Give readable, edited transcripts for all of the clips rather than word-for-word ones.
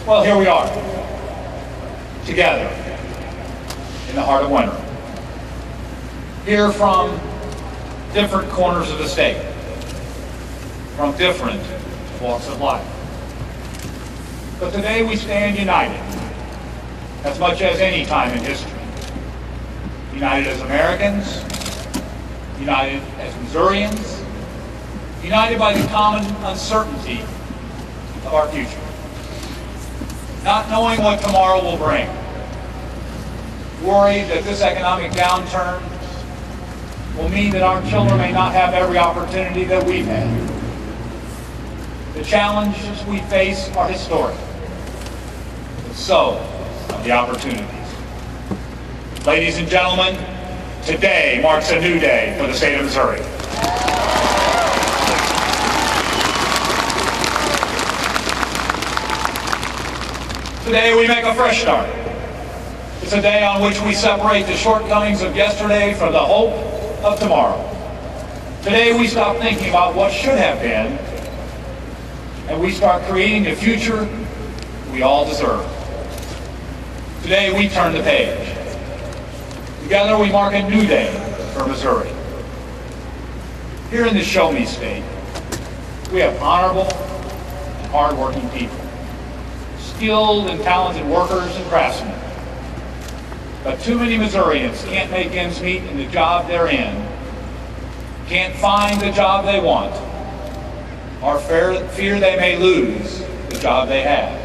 Well, here we are, together in the heart of winter. Here from different corners of the state, from different walks of life. But today we stand united, as much as any time in history. United as Americans, united as Missourians, united by the common uncertainty of our future. Not knowing what tomorrow will bring. Worried that this economic downturn will mean that our children may not have every opportunity that we've had. The challenges we face are historic, but so are the opportunities. Ladies and gentlemen, today marks a new day for the state of Missouri. Today we make a fresh start. It's a day on which we separate the shortcomings of yesterday from the hope of tomorrow. Today we stop thinking about what should have been, and we start creating the future we all deserve. Today we turn the page. Together we mark a new day for Missouri. Here in the Show Me State, we have honorable and hardworking people, skilled and talented workers and craftsmen. But too many Missourians can't make ends meet in the job they're in, can't find the job they want, or fear they may lose the job they have.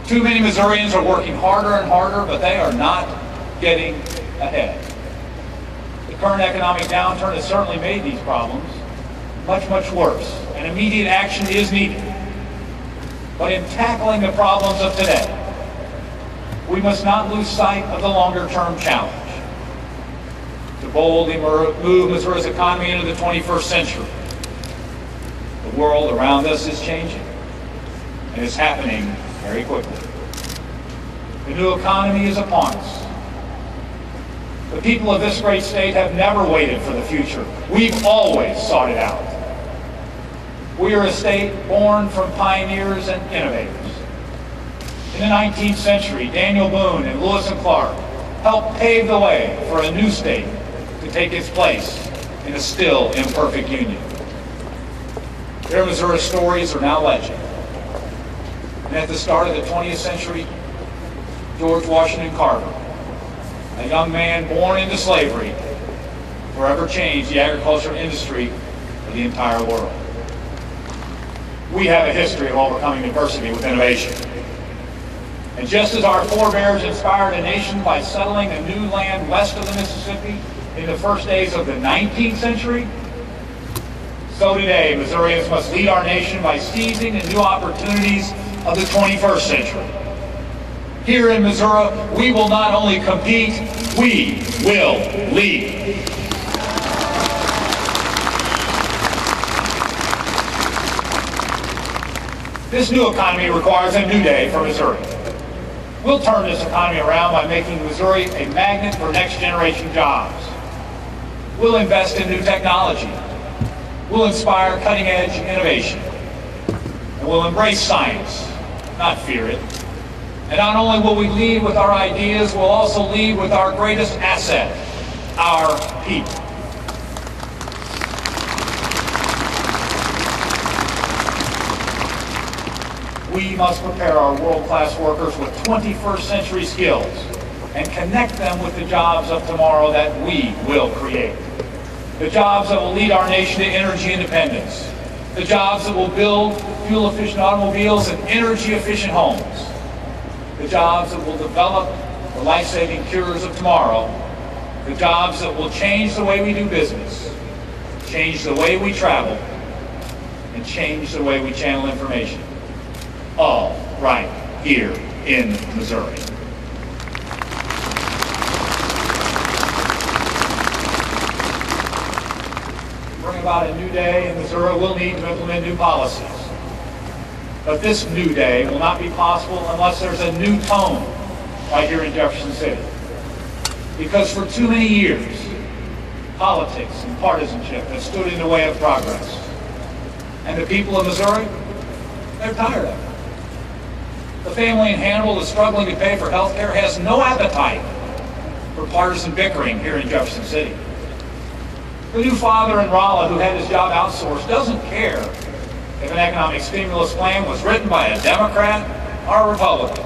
Too many Missourians are working harder and harder, but they are not getting ahead. The current economic downturn has certainly made these problems much, much worse, and immediate action is needed. But in tackling the problems of today, we must not lose sight of the longer-term challenge to boldly move Missouri's economy into the 21st century. The world around us is changing, and it's happening very quickly. The new economy is upon us. The people of this great state have never waited for the future. We've always sought it out. We are a state born from pioneers and innovators. In the 19th century, Daniel Boone and Lewis and Clark helped pave the way for a new state to take its place in a still imperfect union. Their Missouri stories are now legend. And at the start of the 20th century, George Washington Carver, a young man born into slavery, forever changed the agricultural industry of the entire world. We have a history of overcoming adversity with innovation. And just as our forebears inspired a nation by settling a new land west of the Mississippi in the first days of the 19th century, so today Missourians must lead our nation by seizing the new opportunities of the 21st century. Here in Missouri, we will not only compete, we will lead. This new economy requires a new day for Missouri. We'll turn this economy around by making Missouri a magnet for next-generation jobs. We'll invest in new technology. We'll inspire cutting-edge innovation. And we'll embrace science, not fear it. And not only will we lead with our ideas, we'll also lead with our greatest asset, our people. We must prepare our world-class workers with 21st century skills and connect them with the jobs of tomorrow that we will create. The jobs that will lead our nation to energy independence. The jobs that will build fuel-efficient automobiles and energy-efficient homes. The jobs that will develop the life-saving cures of tomorrow. The jobs that will change the way we do business, change the way we travel, and change the way we channel information. All right here in Missouri. To bring about a new day in Missouri, we'll need to implement new policies. But this new day will not be possible unless there's a new tone right here in Jefferson City. Because for too many years, politics and partisanship have stood in the way of progress. And the people of Missouri, they're tired of it. family in Hannibal that's struggling to pay for health care has no appetite for partisan bickering here in Jefferson City. The new father in Rolla who had his job outsourced doesn't care if an economic stimulus plan was written by a Democrat or a Republican.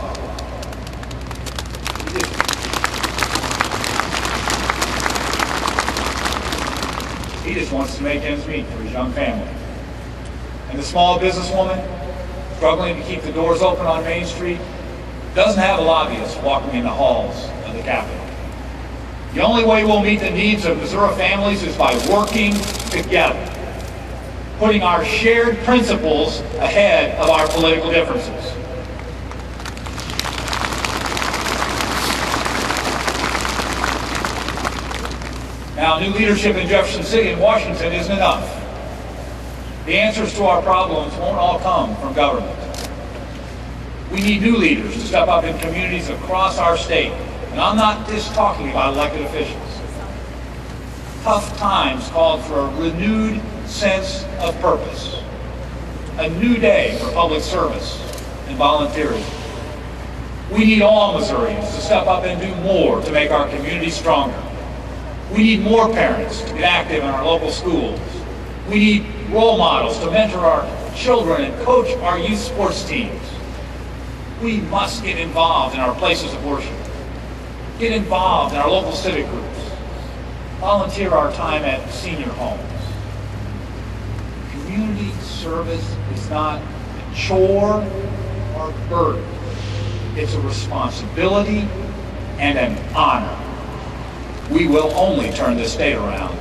He just wants to make ends meet for his young family. And the small businesswoman struggling to keep the doors open on Main Street doesn't have a lobbyist walking in the halls of the Capitol. The only way we'll meet the needs of Missouri families is by working together, putting our shared principles ahead of our political differences. Now, new leadership in Jefferson City and Washington isn't enough. The answers to our problems won't all come from government. We need new leaders to step up in communities across our state. And I'm not just talking about elected officials. Tough times called for a renewed sense of purpose. A new day for public service and volunteerism. We need all Missourians to step up and do more to make our community stronger. We need more parents to get active in our local schools. We need role models to mentor our children and coach our youth sports teams. We must get involved in our places of worship. Get involved in our local civic groups. Volunteer our time at senior homes. Community service is not a chore or a burden. It's a responsibility and an honor. We will only turn this state around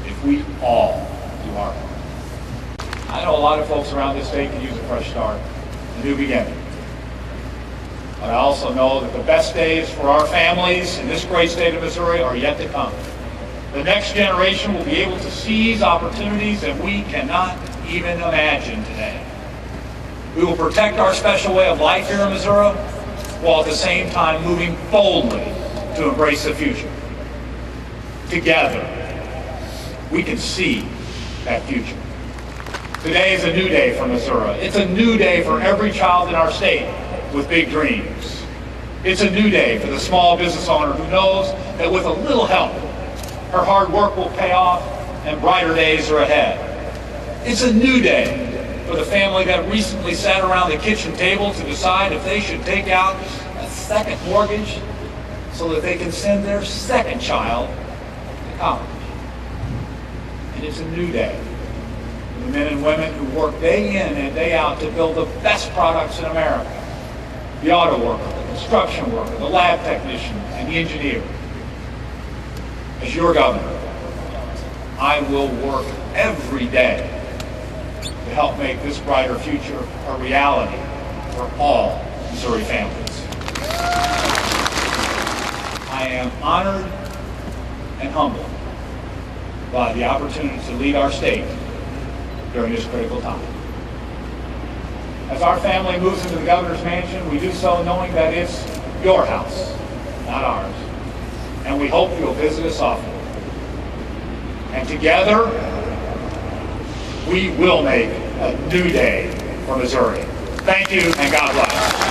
if we all do our part. I know a lot of folks around this state can use a fresh start, a new beginning. But I also know that the best days for our families in this great state of Missouri are yet to come. The next generation will be able to seize opportunities that we cannot even imagine today. We will protect our special way of life here in Missouri, while at the same time moving boldly to embrace the future. Together, we can see that future. Today is a new day for Missouri. It's a new day for every child in our state with big dreams. It's a new day for the small business owner who knows that with a little help, her hard work will pay off and brighter days are ahead. It's a new day for the family that recently sat around the kitchen table to decide if they should take out a second mortgage so that they can send their second child to college. And it's a new day for the men and women who work day in and day out to build the best products in America. The auto worker, the construction worker, the lab technician, and the engineer. As your governor, I will work every day to help make this brighter future a reality for all Missouri families. I am honored and humbled by the opportunity to lead our state during this critical time. As our family moves into the governor's mansion, we do so knowing that it's your house, not ours. And we hope you'll visit us often. And together, we will make a new day for Missouri. Thank you, and God bless.